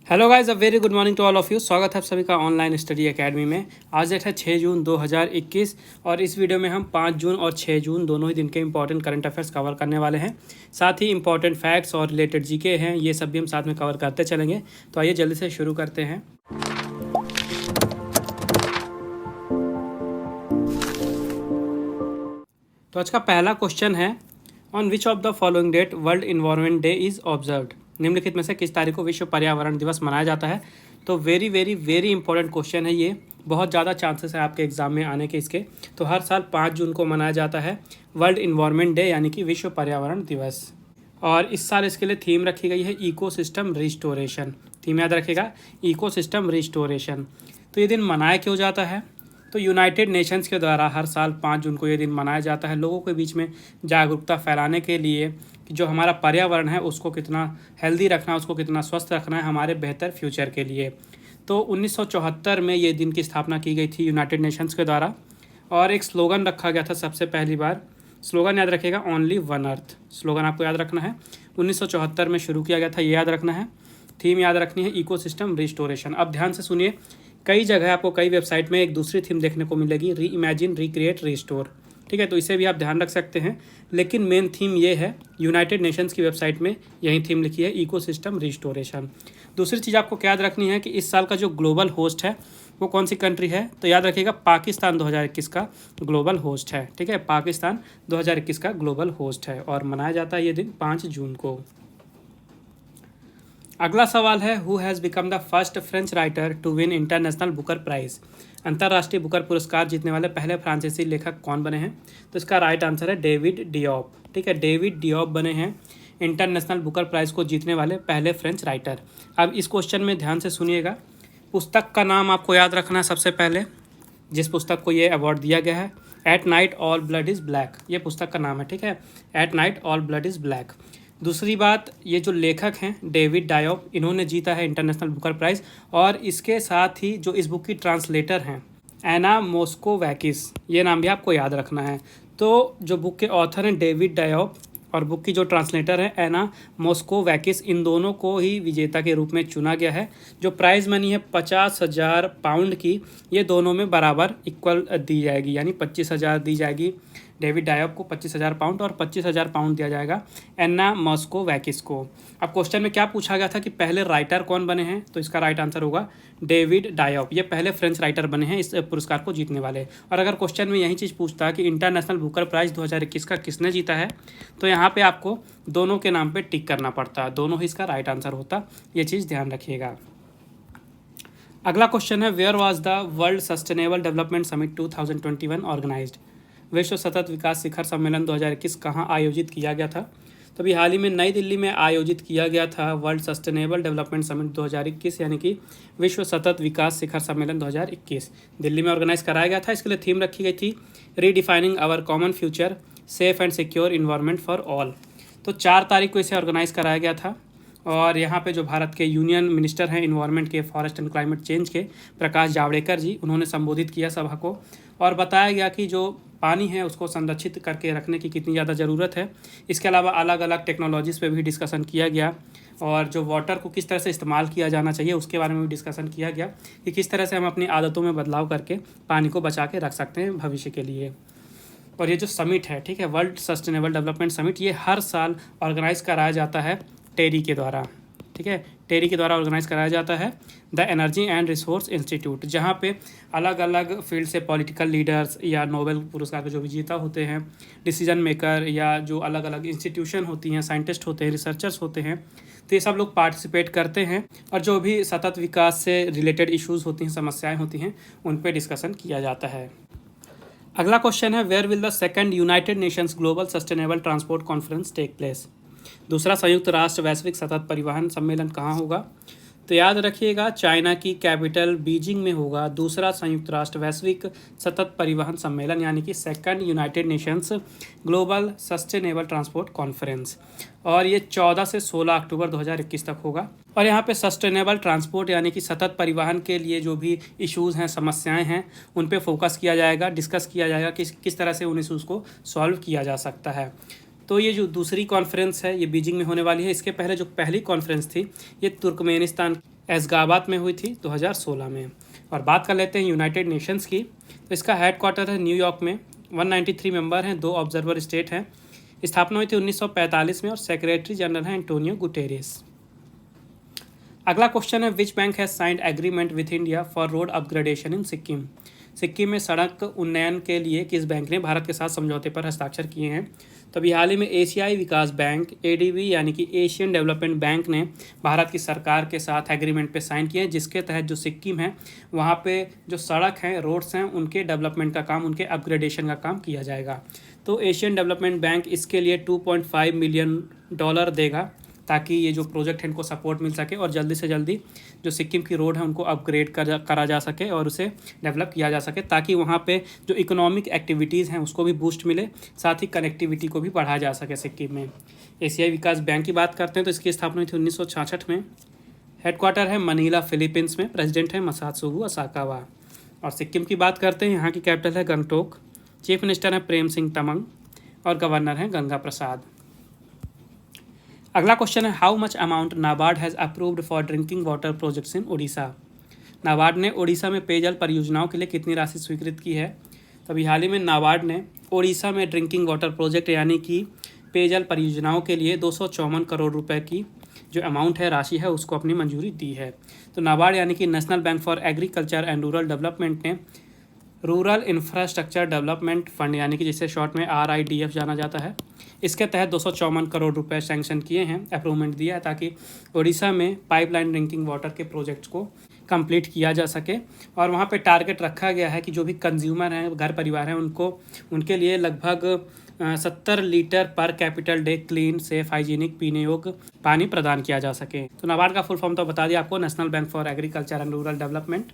Hello guys, a very good morning to all of you. स्वागत है आप सभी का ऑनलाइन स्टडी एकेडमी में। आज डेट है 6 जून 2021 और इस वीडियो में हम 5 जून और 6 जून दोनों ही दिन के इंपॉर्टेंट करंट अफेयर्स कवर करने वाले हैं। साथ ही इंपॉर्टेंट फैक्ट्स और रिलेटेड जीके हैं, ये सब भी हम साथ में कवर करते चलेंगे। तो आइए जल्दी से शुरू करते हैं। तो आज का पहला क्वेश्चन है, on which of the following date world environment day is observed. निम्नलिखित में से किस तारीख को विश्व पर्यावरण दिवस मनाया जाता है। तो very very very important question है ये। बहुत ज़्यादा चांसेस है आपके एग्जाम में आने के इसके। तो हर साल 5 जून को मनाया जाता है वर्ल्ड इन्वायरमेंट डे, यानी कि विश्व पर्यावरण दिवस। और इस साल इसके लिए थीम रखी गई है इकोसिस्टम रिस्टोरेशन। थीम याद रखेगा, इकोसिस्टम रिस्टोरेशन। तो ये दिन मनाया क्यों जाता है? तो यूनाइटेड नेशंस के द्वारा हर साल 5 जून को ये दिन मनाया जाता है लोगों के बीच में जागरूकता फैलाने के लिए कि जो हमारा पर्यावरण है उसको कितना हेल्दी रखना है, उसको कितना स्वस्थ रखना है हमारे बेहतर फ्यूचर के लिए। तो 1974 में ये दिन की स्थापना की गई थी यूनाइटेड नेशंस के द्वारा और एक स्लोगन रखा गया था सबसे पहली बार। स्लोगन याद रखिएगा, ओनली वन अर्थ। स्लोगन आपको याद रखना है, 1974 में शुरू किया गया था, ये याद रखना है। थीम याद रखनी है इकोसिस्टम रिस्टोरेशन। अब ध्यान से सुनिए, कई जगह आपको कई वेबसाइट में एक दूसरी थीम देखने को मिलेगी, री इमेजिन रिक्रिएट रिस्टोर। ठीक है, तो इसे भी आप ध्यान रख सकते हैं, लेकिन मेन थीम ये है। यूनाइटेड नेशंस की वेबसाइट में यही थीम लिखी है, इकोसिस्टम रिस्टोरेशन। दूसरी चीज़ आपको क्या याद रखनी है कि इस साल का जो ग्लोबल होस्ट है वो कौन सी कंट्री है। तो याद रखिएगा, पाकिस्तान 2021 का ग्लोबल होस्ट है। ठीक है, पाकिस्तान 2021 का ग्लोबल होस्ट है और मनाया जाता है ये दिन 5 जून को। अगला सवाल है, who has become the first French writer to win international Booker prize. अंतर्राष्ट्रीय बुकर पुरस्कार जीतने वाले पहले फ्रांसीसी लेखक कौन बने हैं? तो इसका राइट आंसर है डेविड डियोप। ठीक है, डेविड डियोप बने हैं इंटरनेशनल बुकर प्राइज़ को जीतने वाले पहले फ्रेंच राइटर। अब इस क्वेश्चन में ध्यान से सुनिएगा, पुस्तक का नाम आपको याद रखना है सबसे पहले, जिस पुस्तक को ये अवार्ड दिया गया है। At night all blood is black, ये पुस्तक का नाम है। ठीक है, at night all blood is black. दूसरी बात, ये जो लेखक हैं डेविड डायोप, इन्होंने जीता है इंटरनेशनल बुकर प्राइज़। और इसके साथ ही जो इस बुक की ट्रांसलेटर हैं एना मोस्कोवैकिस, ये नाम भी आपको याद रखना है। तो जो बुक के ऑथर हैं डेविड डायोप और बुक की जो ट्रांसलेटर है एना मोस्कोवैकिस, इन दोनों को ही विजेता के रूप में चुना गया है। जो प्राइज़ मनी है 50,000 पाउंड की, ये दोनों में बराबर इक्वल दी जाएगी, यानी 25,000 दी जाएगी डेविड डायोप को 25,000 पाउंड और 25,000 पाउंड दिया जाएगा एन्ना मोस्कोवैकिस को। अब क्वेश्चन में क्या पूछा गया था कि पहले राइटर कौन बने हैं, तो इसका राइट आंसर होगा डेविड डायोप। ये पहले फ्रेंच राइटर बने हैं इस पुरस्कार को जीतने वाले। और अगर क्वेश्चन में यही चीज़ पूछता कि इंटरनेशनल बुकर प्राइज़ 2021 का किसने जीता है, तो यहाँ पे आपको दोनों के नाम पे टिक करना पड़ता, दोनों ही इसका राइट आंसर होता। ये चीज़ ध्यान रखिएगा। अगला क्वेश्चन है, where was the world sustainable development summit 2021 organised. विश्व सतत विकास शिखर सम्मेलन 2021 कहाँ आयोजित किया गया था? तो अभी हाल ही में नई दिल्ली में आयोजित किया गया था वर्ल्ड सस्टेनेबल डेवलपमेंट समिट 2021, यानी कि विश्व सतत विकास शिखर सम्मेलन 2021 दिल्ली में ऑर्गेनाइज कराया गया था। इसके लिए थीम रखी गई थी redefining our common future, safe and secure environment for all. तो 4 तारीख को इसे ऑर्गेनाइज कराया गया था और यहाँ पे जो भारत के यूनियन मिनिस्टर हैं इन्वायरमेंट के, फॉरेस्ट एंड क्लाइमेट चेंज के, प्रकाश जावड़ेकर जी, उन्होंने संबोधित किया सभा को और बताया गया कि जो पानी है उसको संरक्षित करके रखने की कितनी ज़्यादा ज़रूरत है। इसके अलावा अलग अलग टेक्नोलॉजीज़ पे भी डिस्कशन किया गया और जो वाटर को किस तरह से इस्तेमाल किया जाना चाहिए उसके बारे में भी डिस्कशन किया गया कि किस तरह से हम अपनी आदतों में बदलाव करके पानी को बचा के रख सकते हैं भविष्य के लिए। और ये जो समिट है, ठीक है, वर्ल्ड सस्टेनेबल डेवलपमेंट समिट, ये हर साल ऑर्गेनाइज कराया जाता है टेरी के द्वारा। ठीक है, टेरी के द्वारा ऑर्गेनाइज कराया जाता है the energy and resource institute, जहाँ पे अलग अलग फील्ड से पॉलिटिकल लीडर्स या नोबेल पुरस्कार के जो विजेता होते हैं, डिसीजन मेकर या जो अलग अलग इंस्टीट्यूशन होती हैं, साइंटिस्ट होते हैं, रिसर्चर्स होते हैं, तो ये सब लोग पार्टिसिपेट करते हैं और जो भी सतत विकास से रिलेटेड इश्यूज़ होती हैं, समस्याएँ होती हैं, उन पर डिस्कशन किया जाता है। अगला क्वेश्चन है, where will the second United Nations global sustainable transport conference take place. दूसरा संयुक्त राष्ट्र वैश्विक सतत परिवहन सम्मेलन कहाँ होगा? तो याद रखिएगा, चाइना की कैपिटल बीजिंग में होगा दूसरा संयुक्त राष्ट्र वैश्विक सतत परिवहन सम्मेलन, यानी कि second United Nations global sustainable transport conference. और ये 14 से 16 अक्टूबर 2021 तक होगा। और यहाँ पे सस्टेनेबल ट्रांसपोर्ट यानी कि सतत परिवहन के लिए जो भी इश्यूज़ हैं, समस्याएं हैं, उन पे फोकस किया जाएगा, डिस्कस किया जाएगा कि किस तरह से उन इश्यूज़ को सॉल्व किया जा सकता है। तो ये जो दूसरी कॉन्फ्रेंस है ये बीजिंग में होने वाली है। इसके पहले जो पहली कॉन्फ्रेंस थी ये तुर्कमेनिस्तान एसगाबाद में हुई थी 2016 में। और बात कर लेते हैं यूनाइटेड नेशंस की, तो इसका हेडक्वार्टर है न्यूयॉर्क में। 193 मेंबर हैं, 2 ऑब्जर्वर स्टेट हैं। स्थापना हुई थी 1945 में और सेक्रेटरी जनरल हैं एंटोनियो गुटेरेस। अगला क्वेश्चन है, which bank has signed agreement with India for road upgradation in Sikkim. Sikkim में सड़क उन्नयन के लिए किस बैंक ने भारत के साथ समझौते पर हस्ताक्षर किए हैं। तो अभी हाल ही में एशियाई विकास बैंक एडीबी यानी कि एशियन डेवलपमेंट बैंक ने भारत की सरकार के साथ एग्रीमेंट पे साइन किए हैं, जिसके तहत जो सिक्किम है वहाँ पे जो सड़क हैं, रोड्स हैं, उनके डेवलपमेंट का काम, उनके अपग्रेडेशन का काम किया जाएगा। तो एशियन डेवलपमेंट बैंक इसके लिए $2.5 मिलियन देगा, ताकि ये जो प्रोजेक्ट है इनको सपोर्ट मिल सके और जल्दी से जल्दी जो सिक्किम की रोड है उनको अपग्रेड करा जा सके और उसे डेवलप किया जा सके, ताकि वहाँ पे जो इकोनॉमिक एक्टिविटीज़ हैं उसको भी बूस्ट मिले, साथ ही कनेक्टिविटी को भी बढ़ाया जा सके सिक्किम में। एशियाई विकास बैंक की बात करते हैं तो इसकी स्थापना हुई थी 1966 में। हेडक्वार्टर है मनीला फिलीपींस में। प्रेसिडेंट है मसात्सुगु असाकावा। और सिक्किम की बात करते हैं, यहाँ की कैपिटल है गंगटोक। चीफ मिनिस्टर हैं प्रेम सिंह तमंग और गवर्नर हैं गंगा प्रसाद। अगला क्वेश्चन है, how much amount NABARD has approved for drinking water projects in Odisha. NABARD ने ओडिशा में पेयजल परियोजनाओं के लिए कितनी राशि स्वीकृत की है। तो अभी हाल ही में नाबार्ड ने ओडिशा में ड्रिंकिंग वाटर प्रोजेक्ट यानी कि पेयजल परियोजनाओं के लिए 254 करोड़ रुपए की जो अमाउंट है, राशि है, उसको अपनी मंजूरी दी है। तो नाबार्ड यानी कि national bank for agriculture and rural development ने रूरल इंफ्रास्ट्रक्चर डेवलपमेंट फंड यानी कि जिसे शॉर्ट में RIDF जाना जाता है, इसके तहत 254 करोड़ रुपए सैंक्शन किए हैं, अप्रूवमेंट दिया है, ताकि ओडिशा में पाइपलाइन ड्रिंकिंग वाटर के प्रोजेक्ट्स को कंप्लीट किया जा सके। और वहाँ पे टारगेट रखा गया है कि जो भी कंज्यूमर हैं, घर परिवार हैं, उनके लिए लगभग 70 लीटर पर capital day clean, safe, hygienic, पीने योग्य पानी प्रदान किया जा सके। तो नाबार्ड का फुल फॉर्म तो बता दिया आपको, national bank for agriculture and rural development.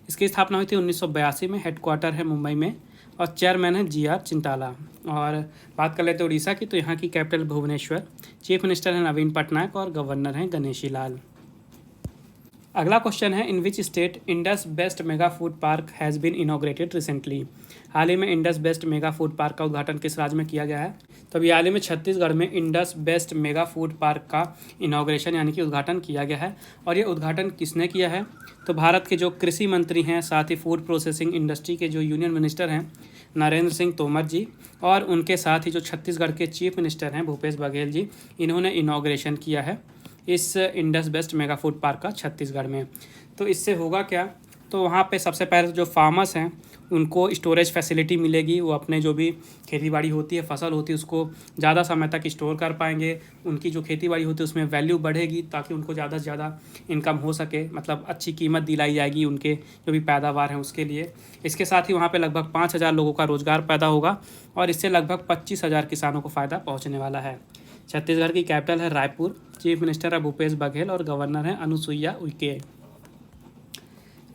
इसकी स्थापना हुई थी 1982 में। हेडक्वार्टर है मुंबई में और चेयरमैन है GR चिंताला। और बात कर लेते हैं उड़ीसा की, तो यहाँ की कैपिटल भुवनेश्वर। चीफ मिनिस्टर है नवीन पटनायक और गवर्नर हैं गणेशी लाल। अगला क्वेश्चन है, in which state Indus best mega food park has been inaugurated recently. हाल ही में Indus best mega food park का उद्घाटन किस राज्य में किया गया है। तो अभी हाल ही में छत्तीसगढ़ में Indus best mega food park का इनॉग्रेशन यानी कि उद्घाटन किया गया है। और ये उद्घाटन किसने किया है, तो भारत के जो कृषि मंत्री हैं, साथ ही फूड प्रोसेसिंग इंडस्ट्री के जो यूनियन मिनिस्टर हैं नरेंद्र सिंह तोमर जी, और उनके साथ ही जो छत्तीसगढ़ के चीफ मिनिस्टर हैं भूपेश बघेल जी, इन्होंने इनॉग्रेशन किया है इस Indus best mega food park का छत्तीसगढ़ में। तो इससे होगा क्या, तो वहाँ पे सबसे पहले जो फार्मर्स हैं उनको स्टोरेज फैसिलिटी मिलेगी। वो अपने जो भी खेती बाड़ी होती है, फसल होती है, उसको ज़्यादा समय तक स्टोर कर पाएंगे। उनकी जो खेती बाड़ी होती है उसमें वैल्यू बढ़ेगी, ताकि उनको ज़्यादा से ज़्यादा इनकम हो सके, मतलब अच्छी कीमत दिलाई जाएगी उनके जो भी पैदावार हैं उसके लिए। इसके साथ ही वहाँ पे लगभग 5,000 लोगों का रोज़गार पैदा होगा और इससे लगभग 25,000 किसानों को फ़ायदा पहुँचने वाला है। छत्तीसगढ़ की कैपिटल है रायपुर। चीफ मिनिस्टर है भूपेश बघेल और गवर्नर है अनुसुईया उइके।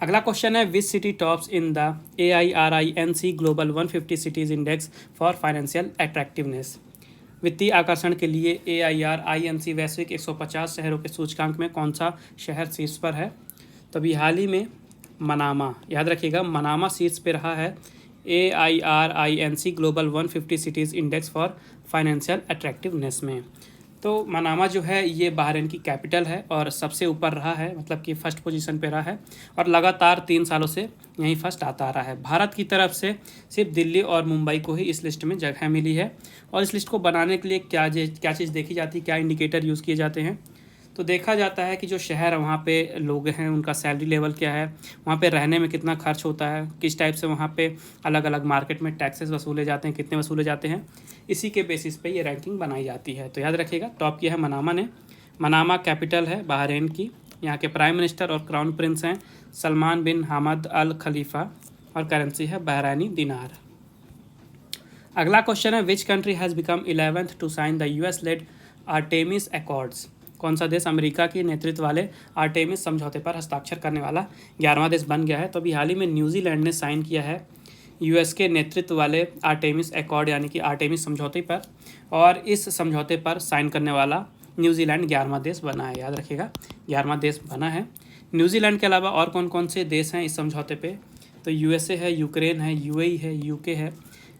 अगला क्वेश्चन है, which city tops in the AIRINC global 150 cities index for financial attractiveness. वित्तीय आकर्षण के लिए AIRINC वैश्विक 150 शहरों के सूचकांक में कौन सा शहर शीर्ष पर है। तो अभी हाल ही में मनामा, याद रखिएगा, मनामा शीर्ष पे रहा है AIRINC global 150 cities index for financial attractiveness में। तो मनामा जो है ये बहरीन की कैपिटल है और सबसे ऊपर रहा है, मतलब कि फर्स्ट पोजीशन पे रहा है और लगातार 3 सालों से यहीं फर्स्ट आता आ रहा है। भारत की तरफ से सिर्फ दिल्ली और मुंबई को ही इस लिस्ट में जगह मिली है। और इस लिस्ट को बनाने के लिए क्या चीज़ देखी जाती है, क्या इंडिकेटर यूज़ किए जाते हैं, तो देखा जाता है कि जो शहर है वहाँ पे लोग हैं उनका सैलरी लेवल क्या है, वहाँ पे रहने में कितना खर्च होता है, किस टाइप से वहाँ पे अलग अलग मार्केट में टैक्सेस वसूले जाते हैं, कितने वसूले जाते हैं, इसी के बेसिस पे ये रैंकिंग बनाई जाती है। तो याद रखिएगा, टॉप किया है मनामा ने। मनामा कैपिटल है बहरीन की। यहाँ के प्राइम मिनिस्टर और क्राउन प्रिंस हैं सलमान बिन हमद अल खलीफा और करेंसी है बहरानी दिनार। अगला क्वेश्चन है, which country has become 11th to sign the US led Artemis accords. कौन सा देश अमेरिका के नेतृत्व वाले आर्टेमिस समझौते पर हस्ताक्षर करने वाला 11वां देश बन गया है। तो अभी हाल ही में न्यूजीलैंड ने साइन किया है US के नेतृत्व वाले आर्टेमिस अकॉर्ड यानी कि आर्टेमिस समझौते पर, और इस समझौते पर साइन करने वाला न्यूजीलैंड 11वां देश बना है। याद रखिएगा, 11वां देश बना है। न्यूजीलैंड के अलावा और कौन कौन से देश हैं इस समझौते पे, तो USA है, यूक्रेन है, UAE है, UK है,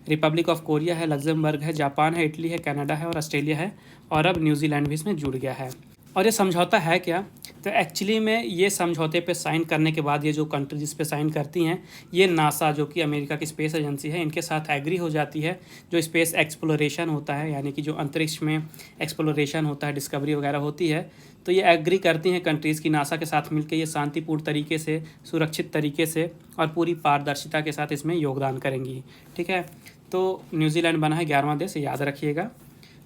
रिपब्लिक ऑफ कोरिया है, लग्जमबर्ग है, जापान है, इटली है, कनाडा है और ऑस्ट्रेलिया है, और अब न्यूजीलैंड भी इसमें जुड़ गया है। और ये समझौता है क्या, तो तो एक्चुअली में ये समझौते पे साइन करने के बाद ये जो कंट्री जिस पे साइन करती हैं, ये नासा जो कि अमेरिका की स्पेस एजेंसी है, इनके साथ एग्री हो जाती है। जो स्पेस एक्सप्लोरेशन होता है, यानी कि जो अंतरिक्ष में एक्सप्लोरेशन होता है, डिस्कवरी वगैरह होती है, तो ये एग्री करती हैं कंट्रीज़ की नासा के साथ मिलकर ये शांतिपूर्ण तरीके से, सुरक्षित तरीके से और पूरी पारदर्शिता के साथ इसमें योगदान करेंगी। ठीक है, तो न्यूजीलैंड बना है 11वां देश, याद रखिएगा।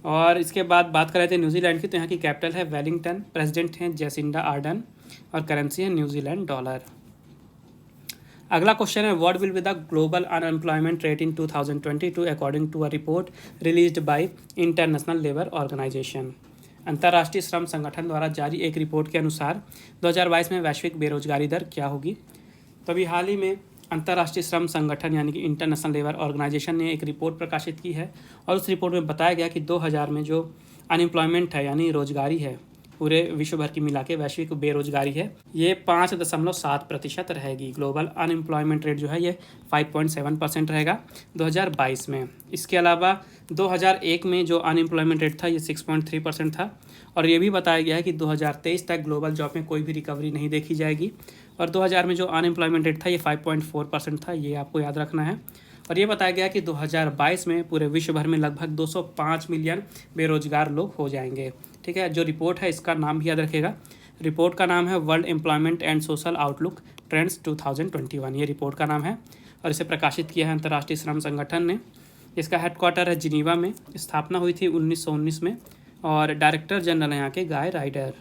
और इसके बाद बात कर रहे थे न्यूजीलैंड की, तो यहाँ की कैपिटल है वेलिंगटन, प्रेसिडेंट हैं जेसिंडा आर्डन और करेंसी है न्यूजीलैंड डॉलर। अगला क्वेश्चन है what will be the global unemployment rate in 2022 according to a report released by international labour organisation. अंतर्राष्ट्रीय श्रम संगठन द्वारा जारी एक रिपोर्ट के अनुसार 2022 में वैश्विक बेरोजगारी दर क्या होगी। तो अभी हाल ही में अंतर्राष्ट्रीय श्रम संगठन यानी कि इंटरनेशनल लेबर ऑर्गेनाइजेशन ने एक रिपोर्ट प्रकाशित की है और उस रिपोर्ट में बताया गया कि 2000 में जो अनएम्प्लॉयमेंट है यानी रोजगारी है, पूरे विश्व भर की मिला के वैश्विक बेरोजगारी है, ये 5.7% रहेगी। ग्लोबल अनएम्प्लॉयमेंट रेट जो है ये 5.7% रहेगा 2022 में। इसके अलावा 2001 में जो अनएम्प्लॉयमेंट रेट था ये 6.3% था और ये भी बताया गया है कि 2023 तक ग्लोबल जॉब में कोई भी रिकवरी नहीं देखी जाएगी। और 2000 में जो अनएम्प्लॉयमेंट रेट था ये 5.4% था, ये आपको याद रखना है। और ये बताया गया कि 2022 में पूरे विश्व भर में लगभग 205 मिलियन बेरोजगार लोग हो जाएंगे। ठीक है, जो रिपोर्ट है इसका नाम भी याद रखेगा। रिपोर्ट का नाम है world employment and social outlook trends 2021, ये रिपोर्ट का नाम है और इसे प्रकाशित किया है अंतर्राष्ट्रीय श्रम संगठन ने। इसका हेडक्वार्टर है जिनीवा में, स्थापना हुई थी 1919 में और डायरेक्टर जनरल है यहाँ के गाय राइडर।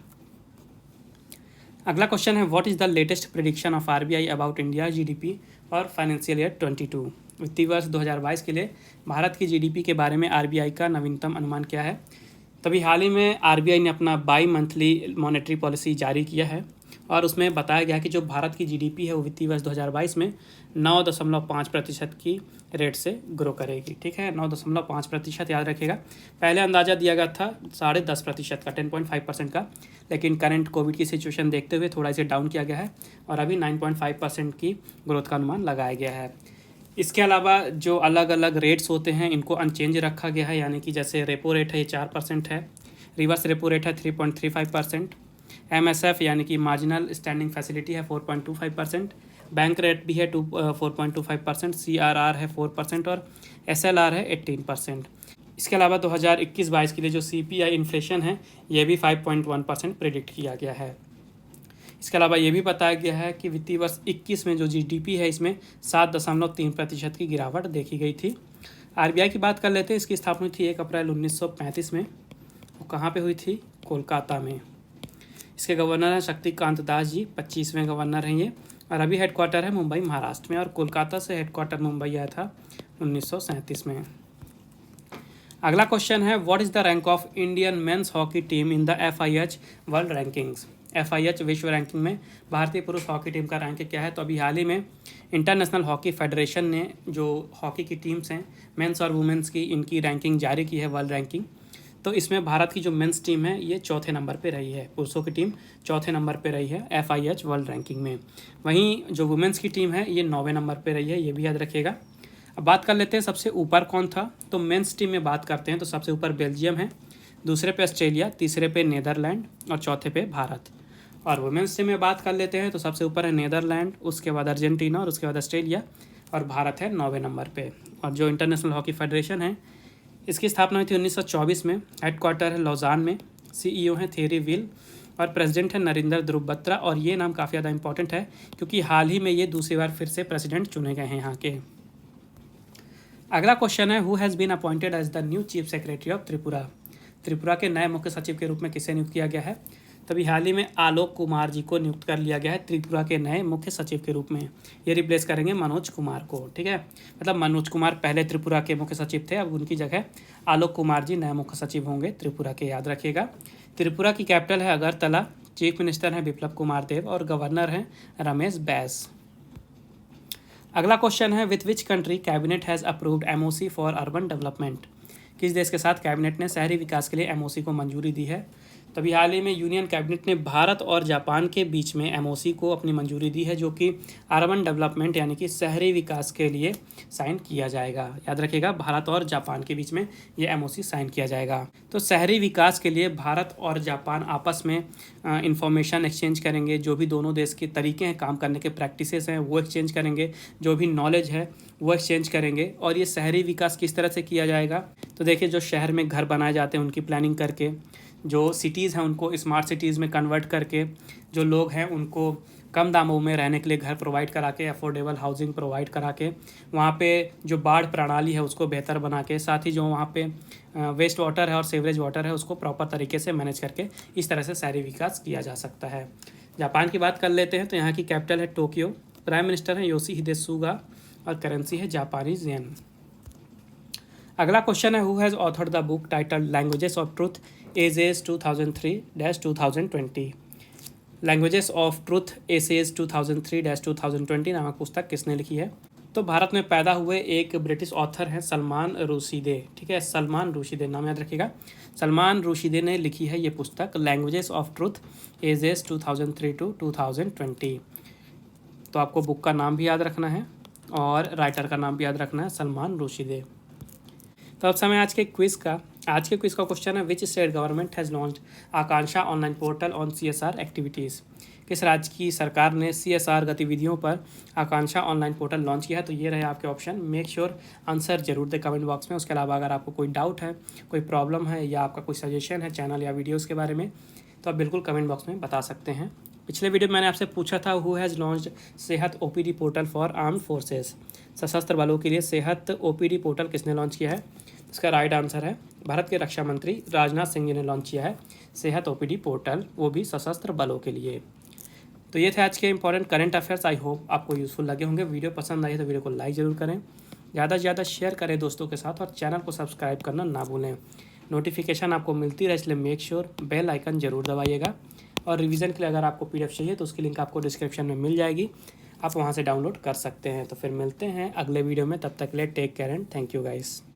अगला क्वेश्चन है what is the latest prediction of RBI about India GDP और फाइनेंशियल ईयर 22। वित्तीय वर्ष 2022 के लिए भारत की जीडीपी के बारे में आरबीआई का नवीनतम अनुमान क्या है। तभी हाल ही में आरबीआई ने अपना बाई मंथली मॉनेटरी पॉलिसी जारी किया है और उसमें बताया गया कि जो भारत की जीडीपी है वो वित्तीय वर्ष 2022 में 9.5% की रेट से ग्रो करेगी। ठीक है, 9.5% याद रखिएगा। पहले अंदाज़ा दिया गया था 10.5% का, 10.5% का, लेकिन करंट कोविड की सिचुएशन देखते हुए थोड़ा इसे डाउन किया गया है और अभी 9.5% की ग्रोथ का अनुमान लगाया गया है। इसके अलावा जो अलग अलग रेट्स होते हैं इनको अनचेंज रखा गया है, यानी कि जैसे रेपो रेट है ये 4% है, रिवर्स रेपो रेट है 3.35%, MSF यानी कि मार्जिनल स्टैंडिंग फैसिलिटी है 4.25%, बैंक रेट भी है 4.25%, CRR है 4% और SLR है 18%। इसके अलावा 2021-22 के लिए जो CPI इन्फ्लेशन है ये भी 5.1% प्रेडिक्ट किया गया है। इसके अलावा ये भी बताया गया है कि वित्तीय वर्ष 21 में जो जीडीपी है इसमें 7.3% की गिरावट देखी गई थी। आरबीआई की बात कर लेते हैं। इसकी स्थापना हुई थी 1 अप्रैल 1935 में। वो कहाँ पे हुई थी? कोलकाता में। इसके गवर्नर हैं शक्तिकांत दास जी, 25वें गवर्नर हैं ये, और अभी हेडक्वार्टर है मुंबई महाराष्ट्र में, और कोलकाता से हेडक्वार्टर मुंबई आया था 1937 में। अगला क्वेश्चन है what is the rank of Indian men's hockey team in the FIH world rankings. FIH विश्व रैंकिंग में भारतीय पुरुष हॉकी टीम का रैंक क्या है? तो अभी हाल ही में इंटरनेशनल हॉकी फेडरेशन ने जो हॉकी की टीम्स हैं मेंस और वुमेंस की, इनकी रैंकिंग जारी की है, वर्ल्ड रैंकिंग। तो इसमें भारत की जो मेंस टीम है ये 4थे नंबर पे रही है, पुरुषों की टीम 4थे नंबर पे रही है FIH वर्ल्ड रैंकिंग में। वहीं जो वुमेंस की टीम है ये 9वें नंबर पे रही है, ये भी याद रखिएगा। अब बात कर लेते हैं सबसे ऊपर कौन था। तो मेंस टीम में बात करते हैं तो सबसे ऊपर बेल्जियम है, दूसरे पे ऑस्ट्रेलिया, तीसरे पे नीदरलैंड और चौथे पे भारत। और वुमेंस टीम में बात कर लेते हैं तो सबसे ऊपर है नीदरलैंड, उसके बाद अर्जेंटीना और उसके बाद ऑस्ट्रेलिया, और भारत है 9वें नंबर पे। और जो इंटरनेशनल हॉकी फेडरेशन है इसकी स्थापना हुई थी 1924 में, हेडक्वार्टर है लौजान में, CEO हैं थेरी विल और प्रेसिडेंट है नरेंद्र ध्रुव बत्रा। और ये नाम काफ़ी ज़्यादा इंपॉर्टेंट है क्योंकि हाल ही में ये दूसरी बार फिर से प्रेसिडेंट चुने गए हैं यहाँ के। अगला क्वेश्चन है who has been appointed as the new chief secretary of Tripura. Tripura के नए मुख्य सचिव के रूप में किसे नियुक्त किया गया है? तभी हाल ही में आलोक कुमार जी को नियुक्त कर लिया गया है त्रिपुरा के नए मुख्य सचिव के रूप में। ये रिप्लेस करेंगे मनोज कुमार को। ठीक है, मतलब मनोज कुमार पहले त्रिपुरा के मुख्य सचिव थे, अब उनकी जगह आलोक कुमार जी नए मुख्य सचिव होंगे त्रिपुरा के, याद रखिएगा। त्रिपुरा की कैपिटल है अगरतला, चीफ मिनिस्टर हैं बिप्लब कुमार देव और गवर्नर हैं रमेश बैस। अगला क्वेश्चन है with which country cabinet has approved MOC for urban development. किस देश के साथ कैबिनेट ने शहरी विकास के लिए MOC को मंजूरी दी है? तो अभी हाल ही में यूनियन कैबिनेट ने भारत और जापान के बीच में एमओसी को अपनी मंजूरी दी है, जो कि अर्बन डेवलपमेंट यानी कि शहरी विकास के लिए साइन किया जाएगा। याद रखिएगा, भारत और जापान के बीच में ये एमओसी साइन किया जाएगा। तो शहरी विकास के लिए भारत और जापान आपस में इंफॉर्मेशन एक्सचेंज करेंगे, जो भी दोनों देश के तरीके हैं काम करने के, प्रैक्टिसेस हैं, वो एक्सचेंज करेंगे, जो भी नॉलेज है वो एक्सचेंज करेंगे। और ये शहरी विकास किस तरह से किया जाएगा, तो देखिए, जो शहर में घर बनाए जाते हैं उनकी प्लानिंग करके, जो सिटीज़ हैं उनको स्मार्ट सिटीज़ में कन्वर्ट करके, जो लोग हैं उनको कम दामों में रहने के लिए घर प्रोवाइड करा के, अफोर्डेबल हाउसिंग प्रोवाइड करा के, वहाँ पे जो बाढ़ प्रणाली है उसको बेहतर बना के, साथ ही जो वहाँ पे वेस्ट वाटर है और सीवरेज वाटर है उसको प्रॉपर तरीके से मैनेज करके, इस तरह से शहरी विकास किया जा सकता है। जापान की बात कर लेते हैं, तो यहाँ की कैपिटल है टोक्यो, प्राइम मिनिस्टर है योशिहिदे सुगा और करेंसी है जापानीज येन। अगला क्वेश्चन है, who has authored the book titled languages of truth essays 2003-2020। Languages of truth essays 2003-2020 नामक पुस्तक किसने लिखी है? तो भारत में पैदा हुए एक ब्रिटिश ऑथर हैं सलमान रुशिदे, ठीक है, सलमान रुशिदे नाम याद रखिएगा। सलमान रुशिदे ने लिखी है ये पुस्तक लैंग्वेजेस ऑफ ट्रूथ एजेस 2003-2020। तो आपको बुक का नाम भी याद रखना है और राइटर का नाम भी याद रखना है, सलमान रुशिदे। तो अब समय आज के क्विज़ का। आज के क्विज़ का क्वेश्चन है, which state government has launched Akanksha online portal on CSR activities. किस राज्य की सरकार ने CSR गतिविधियों पर आकांक्षा ऑनलाइन पोर्टल लॉन्च किया है? तो ये रहे आपके ऑप्शन। मेक श्योर आंसर जरूर दें कमेंट बॉक्स में। उसके अलावा अगर आपको कोई डाउट है, कोई प्रॉब्लम है या आपका कोई सजेशन है चैनल या वीडियोज़ के बारे में, तो आप बिल्कुल कमेंट बॉक्स में बता सकते हैं। पिछले वीडियो में मैंने आपसे पूछा था, हु हैज़ लॉन्च्ड सेहत OPD portal for armed forces. सशस्त्र बलों के लिए सेहत OPD पोर्टल किसने लॉन्च किया है? इसका राइट आंसर है, भारत के रक्षा मंत्री राजनाथ सिंह जी ने लॉन्च किया है सेहत OPD पोर्टल, वो भी सशस्त्र बलों के लिए। तो ये थे आज के important current affairs. I hope आपको यूजफुल लगे होंगे। वीडियो पसंद आई तो वीडियो को लाइक ज़रूर करें, ज़्यादा से ज़्यादा शेयर करें दोस्तों के साथ, और चैनल को सब्सक्राइब करना ना भूलें। नोटिफिकेशन आपको मिलती रहे, इसलिए मेक श्योर बेल आइकन जरूर दबाइएगा। और रिवीजन के लिए अगर आपको PDF चाहिए तो उसकी लिंक आपको डिस्क्रिप्शन में मिल जाएगी, आप वहाँ से डाउनलोड कर सकते हैं। तो फिर मिलते हैं अगले वीडियो में, तब तक के लिए take care and thank you guys.